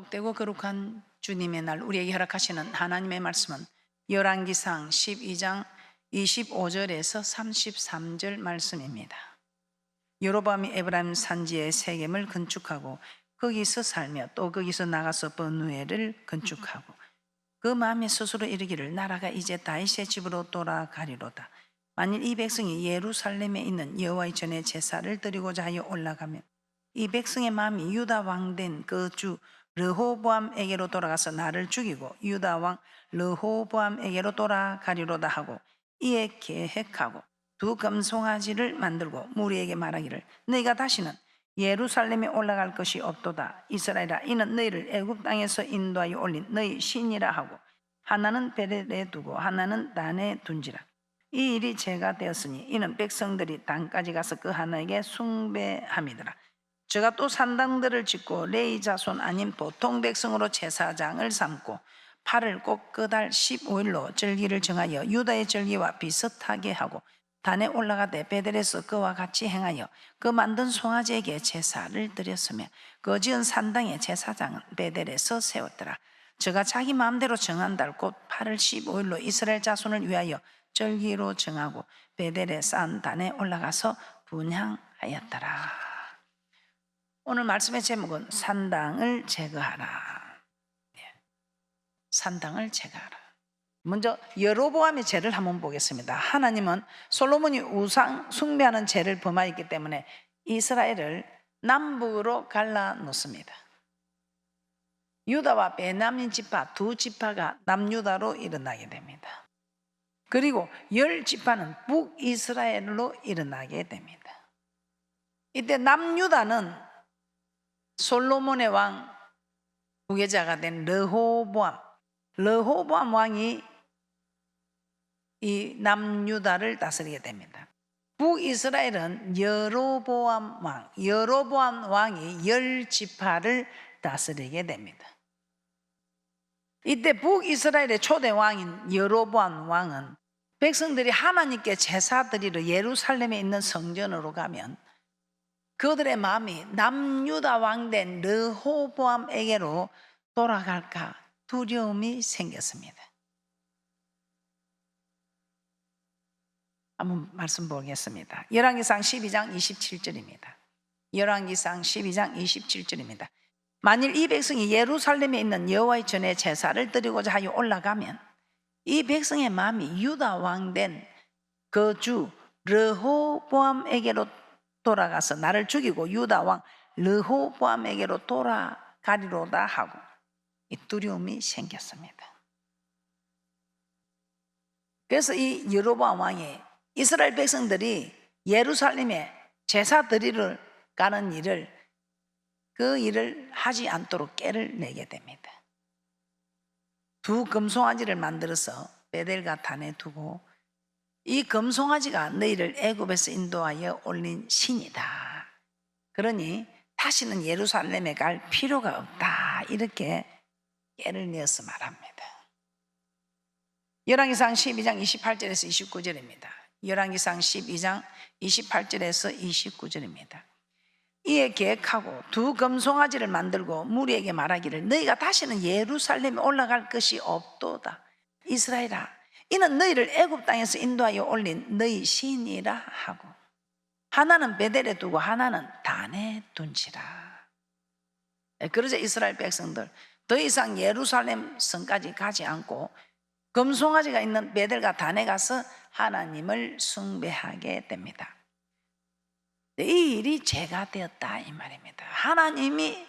복되고 거룩한 주님의 날 우리에게 허락하시는 하나님의 말씀은 열왕기상 12장 25절에서 33절 말씀입니다. 여로보암이 에브라임 산지의 세겜을 건축하고 거기서 살며 또 거기서 나가서 버누엘을 건축하고 그 마음에 스스로 이르기를 나라가 이제 다윗의 집으로 돌아가리로다. 만일 이 백성이 예루살렘에 있는 여호와의 전에 제사를 드리고자 하여 올라가면 이 백성의 마음이 유다 왕 된 그 주 르호보암에게로 돌아가서 나를 죽이고 유다 왕 르호보암에게로 돌아가리로다 하고 이에 계획하고 두 금송아지를 만들고 무리에게 말하기를 너희가 다시는 예루살렘에 올라갈 것이 없도다. 이스라엘아, 이는 너희를 애굽 땅에서 인도하여 올린 너희 신이라 하고 하나는 베델에 두고 하나는 단에 둔지라. 이 일이 제가 되었으니 이는 백성들이 단까지 가서 그 하나에게 숭배함이더라. 제가 또 산당들을 짓고 레위 자손 아닌 보통 백성으로 제사장을 삼고 팔을 꼭 그달 15일로 절기를 정하여 유다의 절기와 비슷하게 하고 단에 올라가되 베델에서 그와 같이 행하여 그 만든 송아지에게 제사를 드렸으며 그 지은 산당의 제사장은 베델에서 세웠더라. 저가 자기 마음대로 정한 달 곧 8월 15일로 이스라엘 자손을 위하여 절기로 정하고 베델에 쌓은 단에 올라가서 분향하였더라. 오늘 말씀의 제목은 산당을 제거하라. 산당을 제거하라. 먼저 여로보암의 죄를 한번 보겠습니다. 하나님은 솔로몬이 우상 숭배하는 죄를 범하였기 때문에 이스라엘을 남북으로 갈라놓습니다. 유다와 베냐민 지파 두 지파가 남유다로 일어나게 됩니다. 그리고 10지파는 북이스라엘로 일어나게 됩니다. 이때 남유다는 솔로몬의 왕 후계자가 된 르호보암 왕이 이 남유다를 다스리게 됩니다. 북이스라엘은 여로보암 왕이 10지파를 다스리게 됩니다. 이때 북이스라엘의 초대 왕인 여로보암 왕은 백성들이 하나님께 제사 드리러 예루살렘에 있는 성전으로 가면 그들의 마음이 남유다 왕 된 르호보암에게로 돌아갈까 두려움이 생겼습니다. 한번 말씀 보겠습니다. 열왕기상 12장 27절입니다. 열왕기상 12장 27절입니다. 만일 이 백성이 예루살렘에 있는 여호와의 전에 제사를 드리고자 하여 올라가면 이 백성의 마음이 유다 왕 된 그 주 르호보암에게로 돌아가서 나를 죽이고 유다 왕 르호보암에게로 돌아가리로다 하고 이 두려움이 생겼습니다. 그래서 이 여로보암 왕이 이스라엘 백성들이 예루살렘에 제사 드리러 가는 그 일을 하지 않도록 꾀를 내게 됩니다. 두 금송아지를 만들어서 베델과 단에 두고 이 금송아지가 너희를 애굽에서 인도하여 올린 신이다. 그러니 다시는 예루살렘에 갈 필요가 없다. 이렇게 꾀를 내어서 말합니다. 열왕기상 12장 28절에서 29절입니다. 열왕기상 12장 28절에서 29절입니다. 이에 계획하고 두 금송아지를 만들고 무리에게 말하기를 너희가 다시는 예루살렘에 올라갈 것이 없도다. 이스라엘아, 이는 너희를 애굽 땅에서 인도하여 올린 너희 신이라 하고 하나는 베델에 두고 하나는 단에 둔지라. 그러자 이스라엘 백성들 더 이상 예루살렘 성까지 가지 않고 금송아지가 있는 베델과 단에 가서 하나님을 숭배하게 됩니다. 이 일이 죄가 되었다 이 말입니다. 하나님이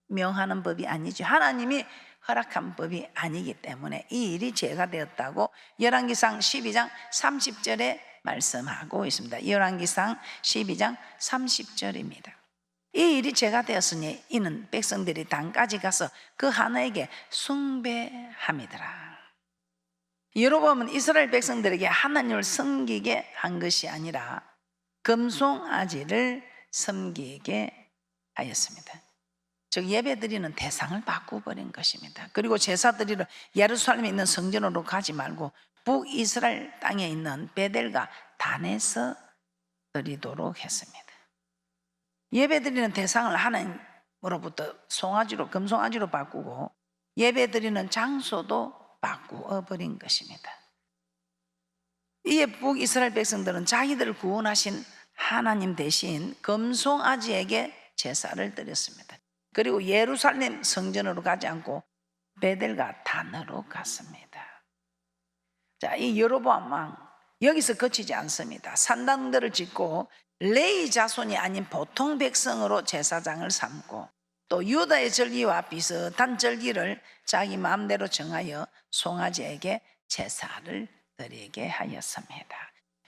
명하는 법이 아니죠. 하나님이 허락한 법이 아니기 때문에 이 일이 죄가 되었다고 열왕기상 12장 30절에 말씀하고 있습니다. 열왕기상 12장 30절입니다. 이 일이 죄가 되었으니 이는 백성들이 단까지 가서 그 하나에게 숭배함이더라. 여로보암은 이스라엘 백성들에게 하나님을 섬기게 한 것이 아니라 금송아지를 섬기게 하였습니다. 즉 예배드리는 대상을 바꾸버린 것입니다. 그리고 제사 드리러 예루살렘에 있는 성전으로 가지 말고 북이스라엘 땅에 있는 베델과 단에서 드리도록 했습니다. 예배드리는 대상을 하나님 하나님으로부터 송아지로 금송아지로 바꾸고 예배드리는 장소도 바꾸어 버린 것입니다. 이에 북이스라엘 백성들은 자기들을 구원하신 하나님 대신 금송아지에게 제사를 드렸습니다. 그리고 예루살렘 성전으로 가지 않고 베델과 단으로 갔습니다. 자, 이 여로보암 왕 여기서 그치지 않습니다. 산당들을 짓고 레위 자손이 아닌 보통 백성으로 제사장을 삼고 또 유다의 절기와 비슷한 절기를 자기 마음대로 정하여 송아지에게 제사를 드리게 하였습니다.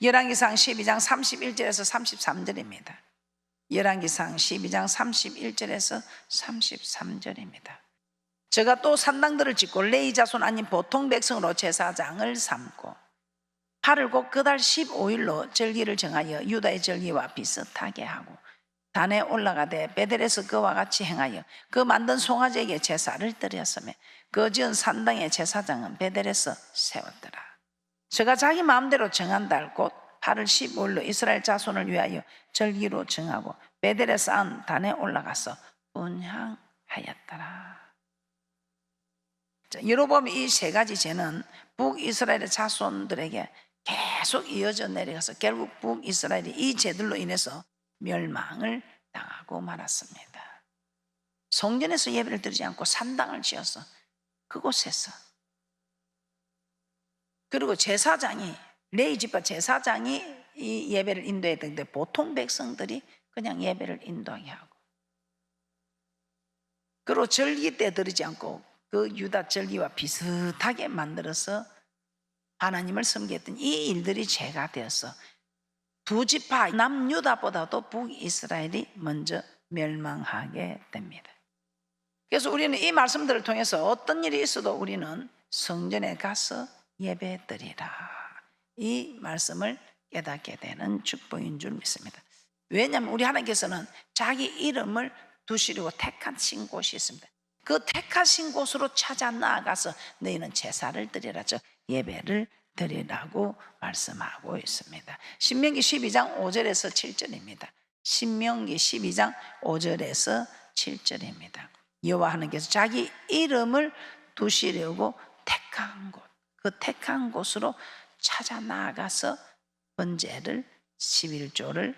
열왕기상 12장 31절에서 33절입니다. 열왕기상 12장 31절에서 33절입니다. 제가 또 산당들을 짓고 레위 자손 아닌 보통 백성으로 제사장을 삼고 8월 곧 그달 15일로 절기를 정하여 유다의 절기와 비슷하게 하고 단에 올라가되 베델에서 그와 같이 행하여 그 만든 송아지에게 제사를 드렸으며 그 지은 산당의 제사장은 베델에서 세웠더라. 제가 자기 마음대로 정한 달 곧 8월 15일로 이스라엘 자손을 위하여 절기로 정하고 베델에서 안 단에 올라가서 분향하였더라. 여로보암의 이 세 가지 죄는 북이스라엘의 자손들에게 계속 이어져 내려가서 결국 북이스라엘이 이 죄들로 인해서 멸망을 당하고 말았습니다. 성전에서 예배를 드리지 않고 산당을 지어서 그곳에서, 그리고 제사장이, 레위 지파 제사장이 이 예배를 인도해야 되는데 보통 백성들이 그냥 예배를 인도하게 하고, 그리고 절기 때 드리지 않고 그 유다 절기와 비슷하게 만들어서 하나님을 섬겼던 이 일들이 죄가 되어서 두 지파 남유다보다도 북이스라엘이 먼저 멸망하게 됩니다. 그래서 우리는 이 말씀들을 통해서 어떤 일이 있어도 우리는 성전에 가서 예배드리라, 이 말씀을 깨닫게 되는 축복인 줄 믿습니다. 왜냐하면 우리 하나님께서는 자기 이름을 두시려고 택하신 곳이 있습니다. 그 택하신 곳으로 찾아 나아가서 너희는 제사를 드리라, 즉 예배를 드리라고 말씀하고 있습니다. 신명기 12장 5절에서 7절입니다. 신명기 12장 5절에서 7절입니다. 여호와 하나님께서 자기 이름을 두시려고 택한 곳, 그 택한 곳으로 찾아 나아가서 번제를 11조를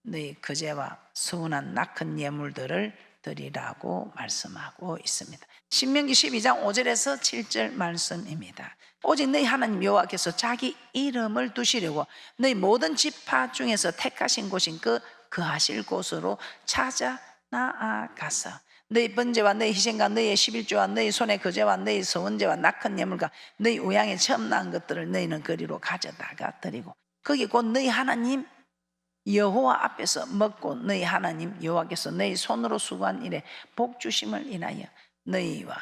너희 거제와 서운한 낙헌 예물들을 드리라고 말씀하고 있습니다. 신명기 12장 5절에서 7절 말씀입니다. 오직 너희 하나님 여호와께서 자기 이름을 두시려고 너희 모든 지파 중에서 택하신 곳인 그 거하실 곳으로 찾아 나아가서 너희 번제와 너희 희생과 너희의 11조와 너희 손의 거제와 너희 서원제와 낙헌 예물과 너희 우양에 처음 난 것들을 너희는 거리로 가져다가 드리고 거기 곧 너희 하나님 여호와 앞에서 먹고 너희 하나님 여호와께서 너희 손으로 수고한 일에 복 주심을 인하여 너희와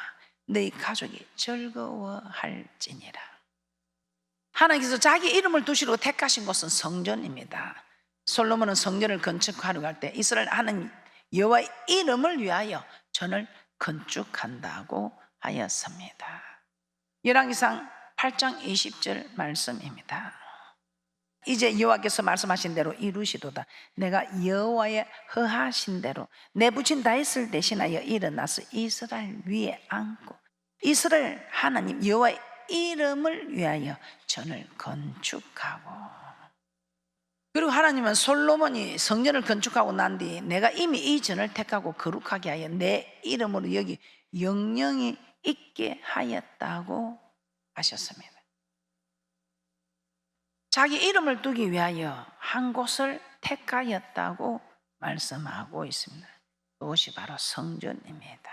너희 가족이 즐거워할지니라. 하나님께서 자기 이름을 두시려고 택하신 곳은 성전입니다. 솔로몬은 성전을 건축하려고 할 때 이스라엘 하나님 여호와의 이름을 위하여 전을 건축한다고 하였습니다. 열왕기상 8장 20절 말씀입니다. 이제 여호와께서 말씀하신 대로 이루시도다. 내가 여호와의 허하신 대로 내 부친 다윗을 대신하여 일어나서 이스라엘 위에 앉고 이스라엘 하나님 여호와의 이름을 위하여 전을 건축하고, 그리고 하나님은 솔로몬이 성전을 건축하고 난 뒤 내가 이미 이 전을 택하고 거룩하게 하여 내 이름으로 여기 영영이 있게 하였다고 하셨습니다. 자기 이름을 두기 위하여 한 곳을 택하였다고 말씀하고 있습니다. 그것이 바로 성전입니다.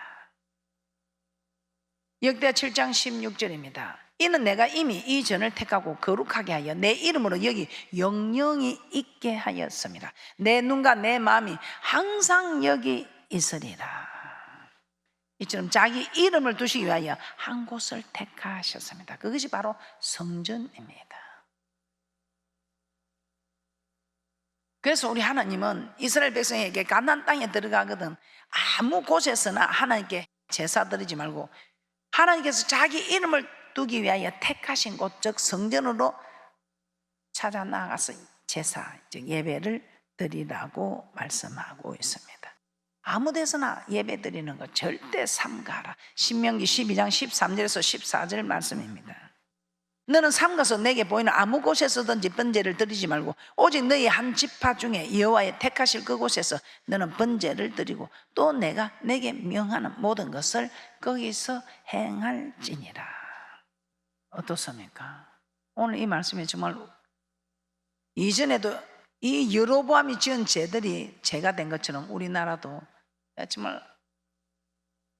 역대하 7장 16절입니다. 이는 내가 이미 이 전을 택하고 거룩하게 하여 내 이름으로 여기 영영이 있게 하였습니다. 내 눈과 내 마음이 항상 여기 있으리라. 이처럼 자기 이름을 두시기 위하여 한 곳을 택하셨습니다. 그것이 바로 성전입니다. 그래서 우리 하나님은 이스라엘 백성에게 가나안 땅에 들어가거든 아무 곳에서나 하나님께 제사 드리지 말고 하나님께서 자기 이름을 두기 위하여 택하신 곳, 즉 성전으로 찾아 나가서 제사, 즉 예배를 드리라고 말씀하고 있습니다. 아무 데서나 예배 드리는 거 절대 삼가하라. 신명기 12장 13절에서 14절 말씀입니다. 너는 삼가서 내게 보이는 아무 곳에서든지 번제를 드리지 말고 오직 너희 한 지파 중에 여호와의 택하실 그곳에서 너는 번제를 드리고 또 내가 내게 명하는 모든 것을 거기서 행할지니라. 어떻습니까? 오늘 이 말씀이 정말 이전에도 이 여로보암이 지은 죄들이 죄가 된 것처럼 우리나라도 정말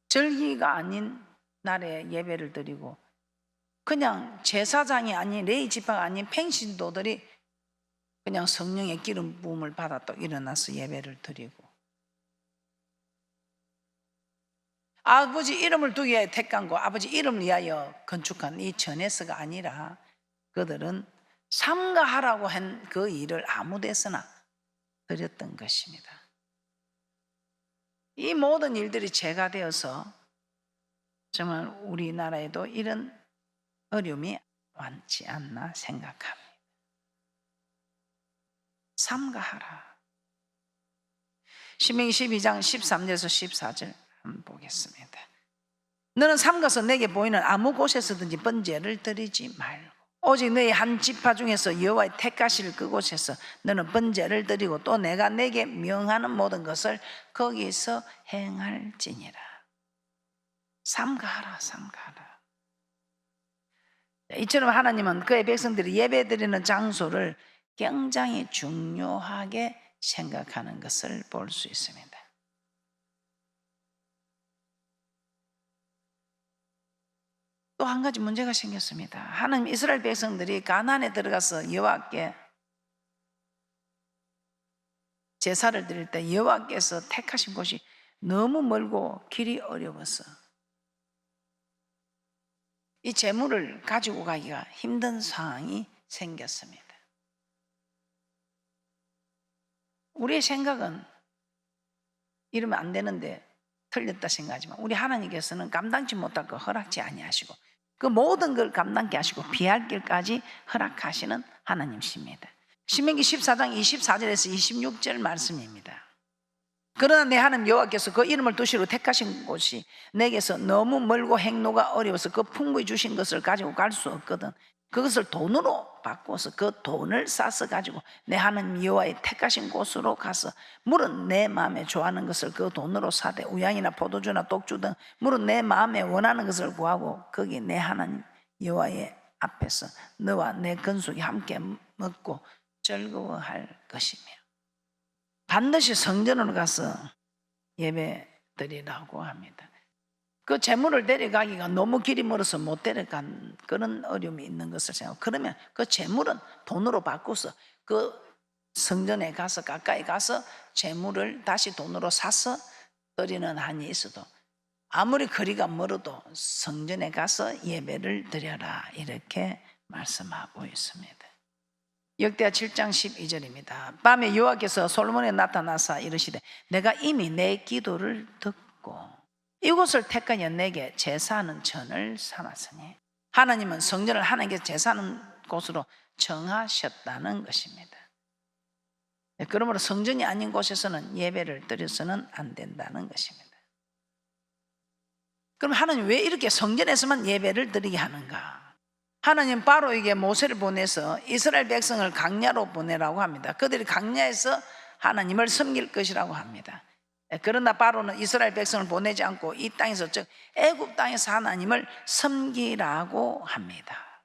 절기가 아닌 날에 예배를 드리고 그냥 제사장이 아닌 레위 지파가 아닌 평신도들이 그냥 성령의 기름 부음을 받아 또 일어나서 예배를 드리고 아버지 이름을 두기 위하여 택한 거 아버지 이름을 위하여 건축한 이 전에서가 아니라 그들은 삼가하라고 한 그 일을 아무 데서나 드렸던 것입니다. 이 모든 일들이 죄가 되어서 정말 우리나라에도 이런 어려움이 많지 않나 생각합니다. 삼가하라. 신명기 12장 13절에서 14절 한번 보겠습니다. 너는 삼가서 내게 보이는 아무 곳에서든지 번제를 드리지 말고 오직 너희 한 지파 중에서 여호와의 택하실 그곳에서 너는 번제를 드리고 또 내가 내게 명하는 모든 것을 거기서 행할지니라. 삼가하라, 삼가하라. 이처럼 하나님은 그의 백성들이 예배 드리는 장소를 굉장히 중요하게 생각하는 것을 볼 수 있습니다. 또 한 가지 문제가 생겼습니다. 하나님 이스라엘 백성들이 가나안에 들어가서 여호와께 제사를 드릴 때 여호와께서 택하신 곳이 너무 멀고 길이 어려워서 이 제물을 가지고 가기가 힘든 상황이 생겼습니다. 우리의 생각은 이러면 안 되는데 틀렸다 생각하지만 우리 하나님께서는 감당치 못할 거 허락지 아니하시고 그 모든 걸 감당케 하시고 피할 길까지 허락하시는 하나님이십니다. 신명기 14장 24절에서 26절 말씀입니다. 그러나 내 하나님 여호와께서 그 이름을 두시로 택하신 곳이 내게서 너무 멀고 행로가 어려워서 그 풍부히 주신 것을 가지고 갈 수 없거든. 그것을 돈으로 바꿔서 그 돈을 싸서 가지고 내 하나님 여호와의 택하신 곳으로 가서 물은 내 마음에 좋아하는 것을 그 돈으로 사되 우양이나 포도주나 독주 등 물은 내 마음에 원하는 것을 구하고 거기 내 하나님 여호와의 앞에서 너와 내 건속이 함께 먹고 즐거워할 것이며 반드시 성전으로 가서 예배 드리라고 합니다. 그 재물을 데려가기가 너무 길이 멀어서 못 데려간 그런 어려움이 있는 것을 생각하고 그러면 그 재물은 돈으로 바꿔서 그 성전에 가서 가까이 가서 재물을 다시 돈으로 사서 드리는 한이 있어도 아무리 거리가 멀어도 성전에 가서 예배를 드려라 이렇게 말씀하고 있습니다. 역대하 7장 12절입니다. 밤에 여호와께서 솔로몬에 나타나사 이르시되 내가 이미 내 기도를 듣고 이곳을 택하여 내게 제사하는 전을 삼았으니 하나님은 성전을 하나님께서 제사하는 곳으로 정하셨다는 것입니다. 그러므로 성전이 아닌 곳에서는 예배를 드려서는 안 된다는 것입니다. 그럼 하나님 왜 이렇게 성전에서만 예배를 드리게 하는가? 하나님 바로에게 모세를 보내서 이스라엘 백성을 광야로 보내라고 합니다. 그들이 광야에서 하나님을 섬길 것이라고 합니다. 그러나 바로는 이스라엘 백성을 보내지 않고 이 땅에서 즉 애굽 땅에서 하나님을 섬기라고 합니다.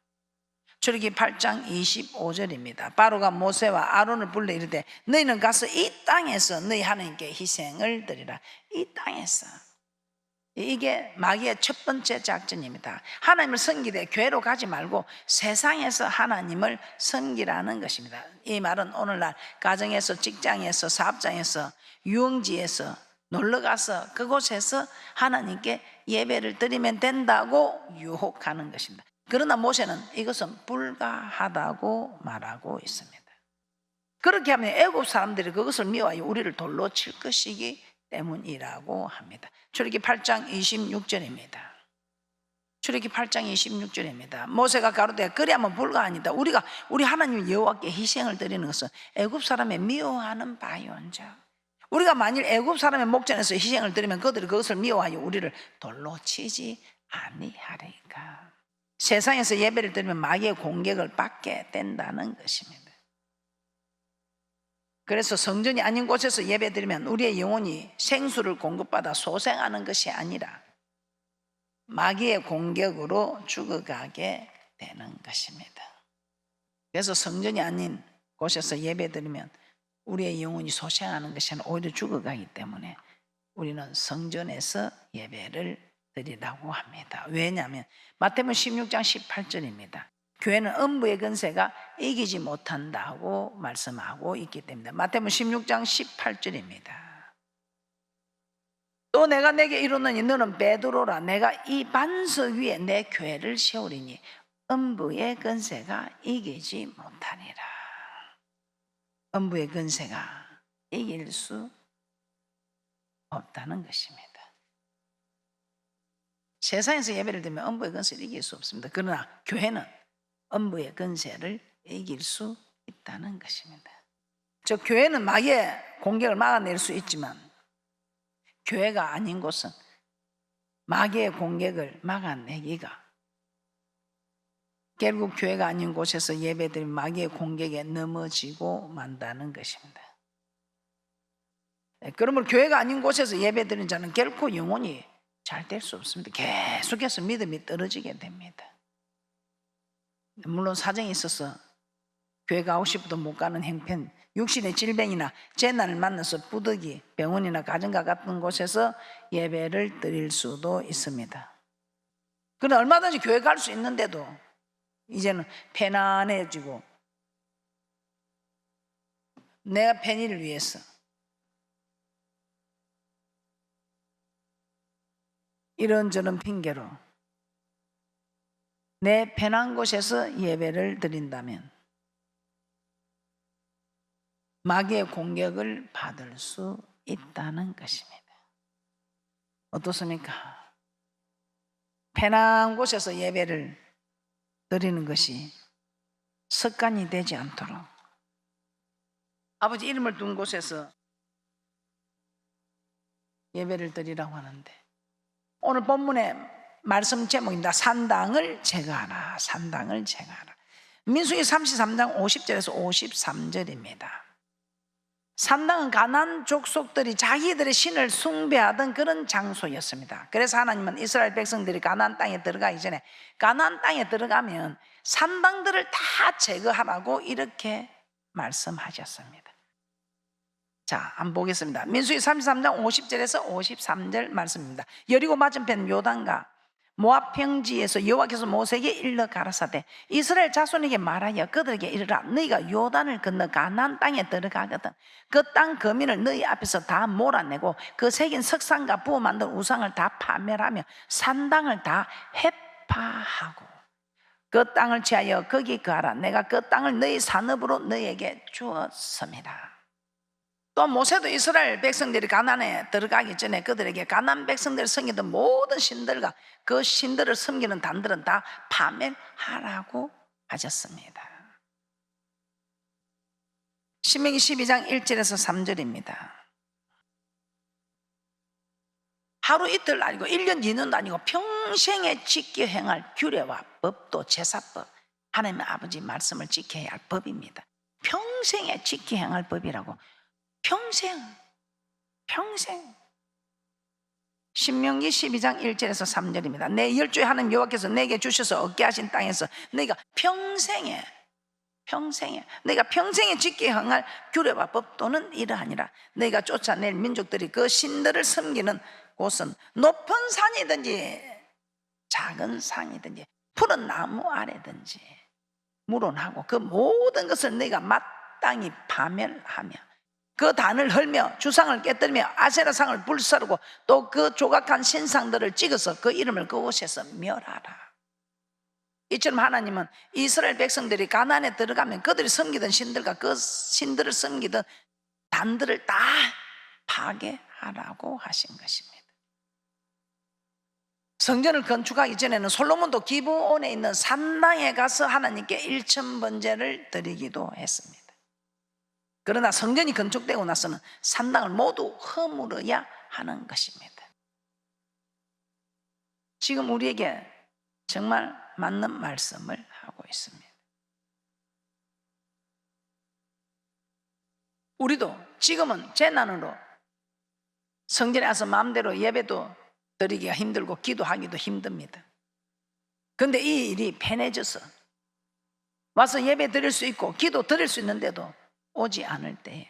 출애굽기 8장 25절입니다. 바로가 모세와 아론을 불러 이르되 너희는 가서 이 땅에서 너희 하나님께 희생을 드리라. 이 땅에서. 이게 마귀의 첫 번째 작전입니다. 하나님을 섬기되 교회로 가지 말고 세상에서 하나님을 섬기라는 것입니다. 이 말은 오늘날 가정에서 직장에서 사업장에서 유흥지에서 놀러가서 그곳에서 하나님께 예배를 드리면 된다고 유혹하는 것입니다. 그러나 모세는 이것은 불가하다고 말하고 있습니다. 그렇게 하면 애굽 사람들이 그것을 미워하여 우리를 돌로 칠 것이기 때문이라고 합니다. 출애굽기 8장 26절입니다. 출애굽기 8장 26절입니다. 모세가 가로되 그리하면 불가하니다. 우리 하나님 여호와께 희생을 드리는 것은 애굽 사람의 미워하는 바이온즉 우리가 만일 애굽 사람의 목전에서 희생을 드리면 그들이 그것을 미워하여 우리를 돌로 치지 아니하리까. 세상에서 예배를 드리면 마귀의 공격을 받게 된다는 것입니다. 그래서 성전이 아닌 곳에서 예배 드리면 우리의 영혼이 생수를 공급받아 소생하는 것이 아니라 마귀의 공격으로 죽어가게 되는 것입니다. 그래서 성전이 아닌 곳에서 예배 드리면 우리의 영혼이 소생하는 것이 아니라 오히려 죽어가기 때문에 우리는 성전에서 예배를 드리라고 합니다. 왜냐하면 마태복음 16장 18절입니다. 교회는 음부의 권세가 이기지 못한다고 말씀하고 있기 때문에 마태복음 16장 18절입니다. 또 내가 내게 이르노니 너는 베드로라. 내가 이 반석 위에 내 교회를 세우리니 음부의 권세가 이기지 못하리라. 음부의 권세가 이길 수 없다는 것입니다. 세상에서 예배를 드리면 음부의 권세를 이길 수 없습니다. 그러나 교회는 음부의 권세를 이길 수 있다는 것입니다. 즉 교회는 마귀의 공격을 막아낼 수 있지만 교회가 아닌 곳은 마귀의 공격을 막아내기가, 결국 교회가 아닌 곳에서 예배드리면 마귀의 공격에 넘어지고 만다는 것입니다. 그러므로 교회가 아닌 곳에서 예배드리는 자는 결코 영혼이 잘 될 수 없습니다. 계속해서 믿음이 떨어지게 됩니다. 물론 사정이 있어서 교회 가고 싶어도 못 가는 형편, 육신의 질병이나 재난을 만나서 부득이 병원이나 가정과 같은 곳에서 예배를 드릴 수도 있습니다. 그러나 얼마든지 교회 갈 수 있는데도 이제는 편안해지고 내가 편의를 위해서 이런저런 핑계로 내 편한 곳에서 예배를 드린다면 마귀의 공격을 받을 수 있다는 것입니다. 어떻습니까? 편한 곳에서 예배를 드리는 것이 습관이 되지 않도록 아버지 이름을 둔 곳에서 예배를 드리라고 하는데, 오늘 본문의 말씀 제목입니다. 산당을 제거하라. 산당을 제거하라. 민수기 33장 50절에서 53절입니다. 산당은 가나안 족속들이 자기들의 신을 숭배하던 그런 장소였습니다. 그래서 하나님은 이스라엘 백성들이 가나안 땅에 들어가기 전에 가나안 땅에 들어가면 산당들을 다 제거하라고 이렇게 말씀하셨습니다. 자, 한번 보겠습니다. 민수기 33장 50절에서 53절 말씀입니다. 여리고 맞은편 요단과 모압 평지에서 여호와께서 모세에게 일러 가라사대 이스라엘 자손에게 말하여 그들에게 이르라. 너희가 요단을 건너 가나안 땅에 들어가거든 그 땅 거민을 너희 앞에서 다 몰아내고 그 새긴 석상과 부어 만든 우상을 다 파멸하며 산당을 다 해파하고 그 땅을 취하여 거기 거하라. 내가 그 땅을 너희 산업으로 너희에게 주었습니다. 또 모세도 이스라엘 백성들이 가나안에 들어가기 전에 그들에게 가나안 백성들이 섬기던 모든 신들과 그 신들을 섬기는 단들은 다 파멸하라고 하셨습니다. 신명기 12장 1절에서 3절입니다. 하루 이틀 아니고 1년 2년도 아니고 평생에 지켜 행할 규례와 법도 제사법, 하나님 아버지 말씀을 지켜야 할 법입니다. 평생에 지켜 행할 법이라고. 평생. 신명기 12장 1절에서 3절입니다. 내 열조의 하나님 여호와께서 내게 주셔서 얻게 하신 땅에서 너희가 평생에 너희가 평생에 지켜 행할 규례와 법도는 이러하니라. 너희가 쫓아낼 민족들이 그 신들을 섬기는 곳은 높은 산이든지 작은 산이든지 푸른 나무 아래든지 물론하고 그 모든 것을 너희가 마땅히 파멸하며 그 단을 헐며 주상을 깨뜨리며 아세라상을 불사르고 또 그 조각한 신상들을 찍어서 그 이름을 그곳에서 멸하라. 이처럼 하나님은 이스라엘 백성들이 가나안에 들어가면 그들이 섬기던 신들과 그 신들을 섬기던 단들을 다 파괴하라고 하신 것입니다. 성전을 건축하기 전에는 솔로몬도 기브온에 있는 산당에 가서 하나님께 일천 번제를 드리기도 했습니다. 그러나 성전이 건축되고 나서는 산당을 모두 허물어야 하는 것입니다. 지금 우리에게 정말 맞는 말씀을 하고 있습니다. 우리도 지금은 재난으로 성전에 와서 마음대로 예배도 드리기가 힘들고 기도하기도 힘듭니다. 그런데 이 일이 편해져서 와서 예배 드릴 수 있고 기도 드릴 수 있는데도 오지 않을 때에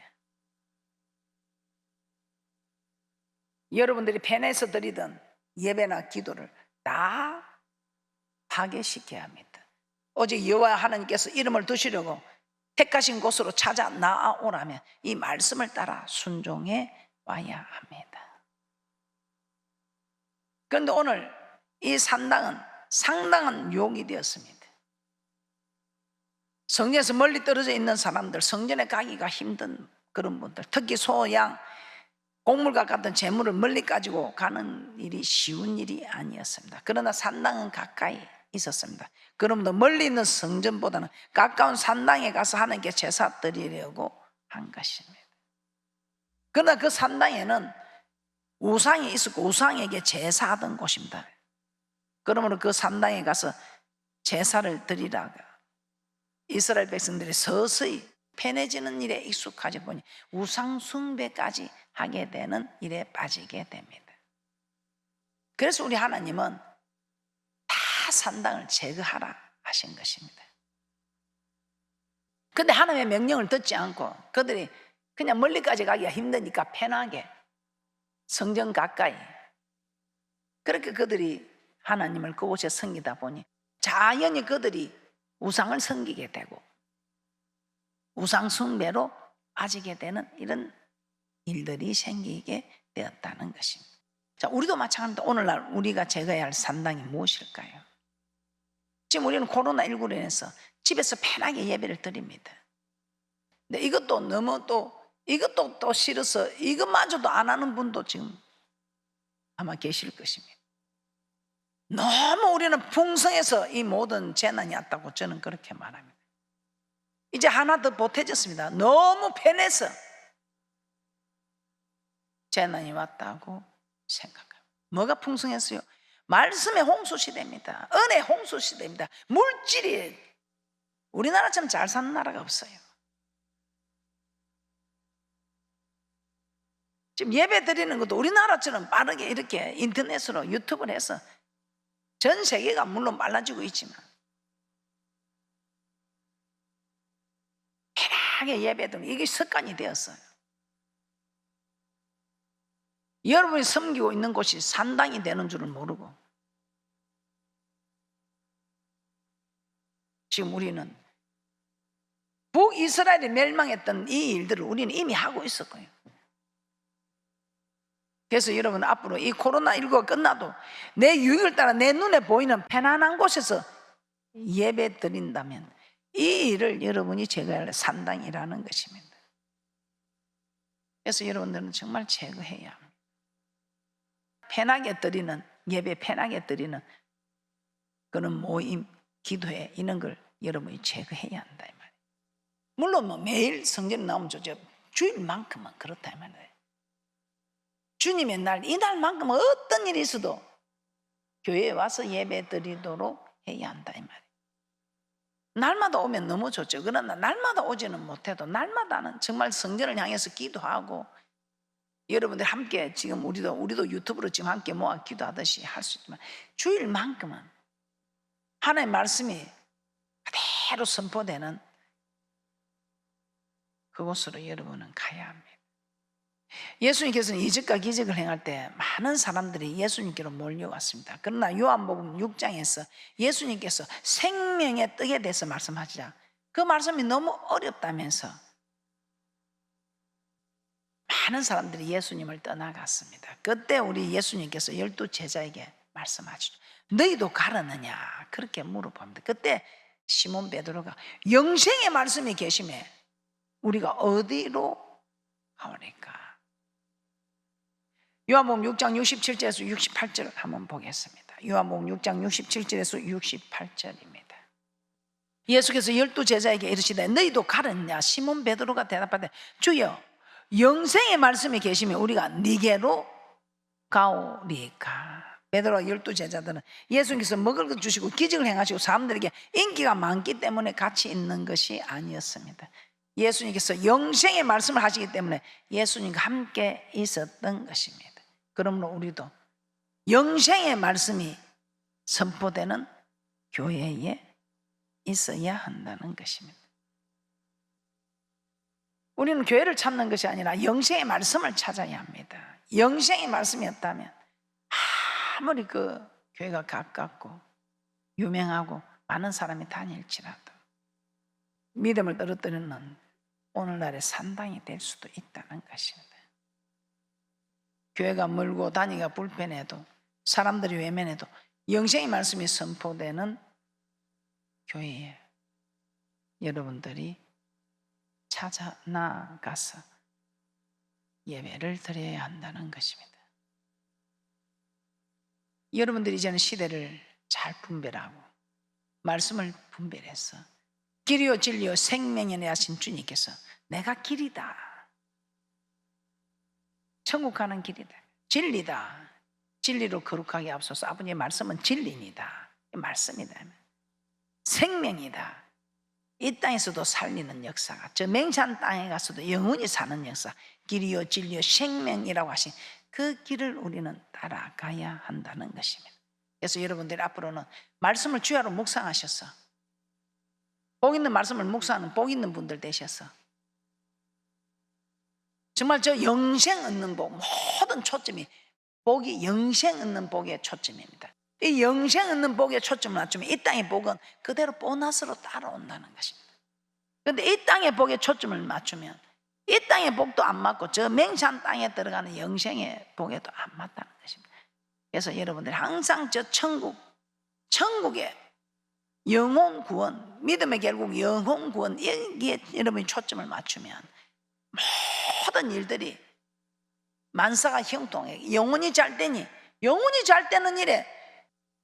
여러분들이 편해서 드리던 예배나 기도를 다 파괴시켜야 합니다. 오직 여호와 하나님께서 이름을 두시려고 택하신 곳으로 찾아 나아오라면 이 말씀을 따라 순종해 와야 합니다. 그런데 오늘 이 산당은 상당한 유혹이 되었습니다. 성전에서 멀리 떨어져 있는 사람들, 성전에 가기가 힘든 그런 분들, 특히 소양, 곡물과 같은 재물을 멀리 가지고 가는 일이 쉬운 일이 아니었습니다. 그러나 산당은 가까이 있었습니다. 그러므로 멀리 있는 성전보다는 가까운 산당에 가서 하나님께 제사 드리려고 한 것입니다. 그러나 그 산당에는 우상이 있었고 우상에게 제사하던 곳입니다. 그러므로 그 산당에 가서 제사를 드리다가 이스라엘 백성들이 서서히 편해지는 일에 익숙하지 보니 우상 숭배까지 하게 되는 일에 빠지게 됩니다. 그래서 우리 하나님은 다 산당을 제거하라 하신 것입니다. 그런데 하나님의 명령을 듣지 않고 그들이 그냥 멀리까지 가기가 힘드니까 편하게 성전 가까이 그렇게 그들이 하나님을 그곳에 섬기다 보니 자연히 그들이 우상을 섬기게 되고 우상 숭배로 빠지게 되는 이런 일들이 생기게 되었다는 것입니다. 자, 우리도 마찬가지입니다. 오늘날 우리가 제거해야 할 산당이 무엇일까요? 지금 우리는 코로나19로 인해서 집에서 편하게 예배를 드립니다. 근데 이것도 너무 이것도 또 싫어서 이것마저도 안 하는 분도 지금 아마 계실 것입니다. 너무 우리는 풍성해서 이 모든 재난이 왔다고 저는 그렇게 말합니다. 이제 하나 더 보태졌습니다. 너무 편해서 재난이 왔다고 생각합니다. 뭐가 풍성했어요? 말씀의 홍수시대입니다. 은혜의 홍수시대입니다. 물질이 우리나라처럼 잘 사는 나라가 없어요. 지금 예배 드리는 것도 우리나라처럼 빠르게 이렇게 인터넷으로 유튜브를 해서 전 세계가 물론 빨라지고 있지만 편하게 예배 드리는 이게 습관이 되었어요. 여러분이 섬기고 있는 곳이 산당이 되는 줄을 모르고 지금 우리는 북이스라엘이 멸망했던 이 일들을 우리는 이미 하고 있었고요. 그래서 여러분 앞으로 이 코로나19가 끝나도 내 유익을 따라 내 눈에 보이는 편안한 곳에서 예배 드린다면 이 일을 여러분이 제거해야 할 산당이라는 것입니다. 그래서 여러분들은 정말 제거해야 합니다. 편하게 드리는 예배, 편하게 드리는 그런 모임, 기도회 이런 걸 여러분이 제거해야 한다 이 말이에요. 물론 뭐 매일 성전에 나오면 좋죠. 주일만큼은 그렇다 이 말이에요. 주님의 날, 이날만큼은 어떤 일이 있어도 교회에 와서 예배 드리도록 해야 한다 이 말이에요. 날마다 오면 너무 좋죠. 그러나 날마다 오지는 못해도 날마다는 정말 성전을 향해서 기도하고 여러분들 함께 지금 우리도 유튜브로 지금 함께 모아 기도하듯이 할 수 있지만 주일만큼은 하나님의 말씀이 그대로 선포되는 그곳으로 여러분은 가야 합니다. 예수님께서는 이적과 기적을 행할 때 많은 사람들이 예수님께로 몰려왔습니다. 그러나 요한복음 6장에서 예수님께서 생명의 떡에 대해서 말씀하시자 그 말씀이 너무 어렵다면서 많은 사람들이 예수님을 떠나갔습니다. 그때 우리 예수님께서 12 제자에게 말씀하시죠. 너희도 가르느냐 그렇게 물어봅니다. 그때 시몬 베드로가 영생의 말씀이 계심에 우리가 어디로 가오리까? 요한복음 6장 67절에서 68절 한번 보겠습니다. 요한복음 6장 67절에서 68절입니다. 예수께서 12제자에게 이르시되 너희도 가렸냐? 시몬 베드로가 대답하되 주여 영생의 말씀이 계시면 우리가 네게로 가오리까. 베드로와 12제자들은 예수님께서 먹을 것 주시고 기적을 행하시고 사람들에게 인기가 많기 때문에 같이 있는 것이 아니었습니다. 예수님께서 영생의 말씀을 하시기 때문에 예수님과 함께 있었던 것입니다. 그러므로 우리도 영생의 말씀이 선포되는 교회에 있어야 한다는 것입니다. 우리는 교회를 찾는 것이 아니라 영생의 말씀을 찾아야 합니다. 영생의 말씀이 없다면 아무리 그 교회가 가깝고 유명하고 많은 사람이 다닐지라도 믿음을 떨어뜨리는 오늘날의 산당이 될 수도 있다는 것입니다. 교회가 멀고 다니기가 불편해도 사람들이 외면해도 영생의 말씀이 선포되는 교회에 여러분들이 찾아 나가서 예배를 드려야 한다는 것입니다. 여러분들이 이제는 시대를 잘 분별하고 말씀을 분별해서 길이요 진리요 생명이네 하신 주님께서 내가 길이다, 천국 가는 길이다, 진리다, 진리로 거룩하게 앞서서 아버지의 말씀은 진리입니다, 말씀이다, 생명이다, 이 땅에서도 살리는 역사가 저 맹산 땅에 가서도 영원히 사는 역사, 길이요 진리요 생명이라고 하신 그 길을 우리는 따라가야 한다는 것입니다. 그래서 여러분들이 앞으로는 말씀을 주야로 묵상하셔서 복 있는 말씀을 묵상하는 복 있는 분들 되셔서 정말 저 영생 얻는 복, 모든 초점이 복이 영생 얻는 복의 초점입니다. 이 영생 얻는 복에 초점을 맞추면 이 땅의 복은 그대로 보너스로 따라온다는 것입니다. 그런데 이 땅의 복에 초점을 맞추면 이 땅의 복도 안 맞고 저 맹산 땅에 들어가는 영생의 복에도 안 맞다는 것입니다. 그래서 여러분들이 항상 저 천국의 영혼 구원, 믿음의 결국 영혼 구원, 여기에 여러분이 초점을 맞추면 모든 일들이 만사가 형통해. 영혼이 잘 되니, 영혼이 잘 되는 일에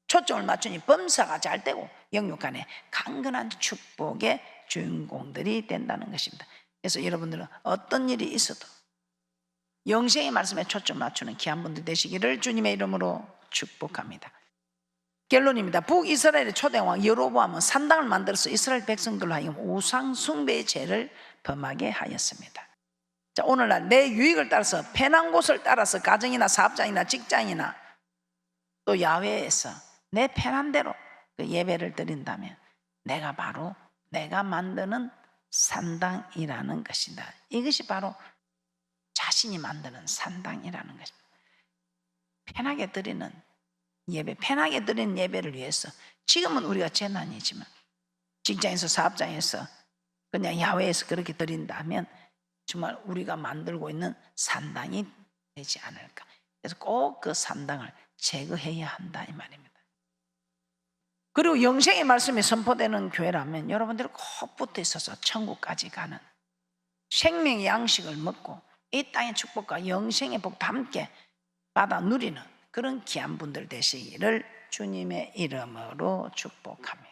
초점을 맞추니 범사가 잘 되고 영육간에 강건한 축복의 주인공들이 된다는 것입니다. 그래서 여러분들은 어떤 일이 있어도 영생의 말씀에 초점 맞추는 귀한 분들 되시기를 주님의 이름으로 축복합니다. 결론입니다. 북이스라엘의 초대왕 여로보암은 산당을 만들어서 이스라엘 백성들로 하여금 우상 숭배의 죄를 범하게 하였습니다. 자, 오늘날 내 유익을 따라서 편한 곳을 따라서 가정이나 사업장이나 직장이나 또 야외에서 내 편한 대로 그 예배를 드린다면 내가 바로 내가 만드는 산당이라는 것이다. 이것이 바로 자신이 만드는 산당이라는 것입니다. 편하게 드리는 예배, 편하게 드리는 예배를 위해서 지금은 우리가 재난이지만 직장에서 사업장에서 그냥 야외에서 그렇게 드린다면 정말 우리가 만들고 있는 산당이 되지 않을까. 그래서 꼭 그 산당을 제거해야 한다 이 말입니다. 그리고 영생의 말씀이 선포되는 교회라면 여러분들이 꼭 붙어 있어서 천국까지 가는 생명의 양식을 먹고 이 땅의 축복과 영생의 복도 함께 받아 누리는 그런 귀한 분들 되시기를 주님의 이름으로 축복합니다.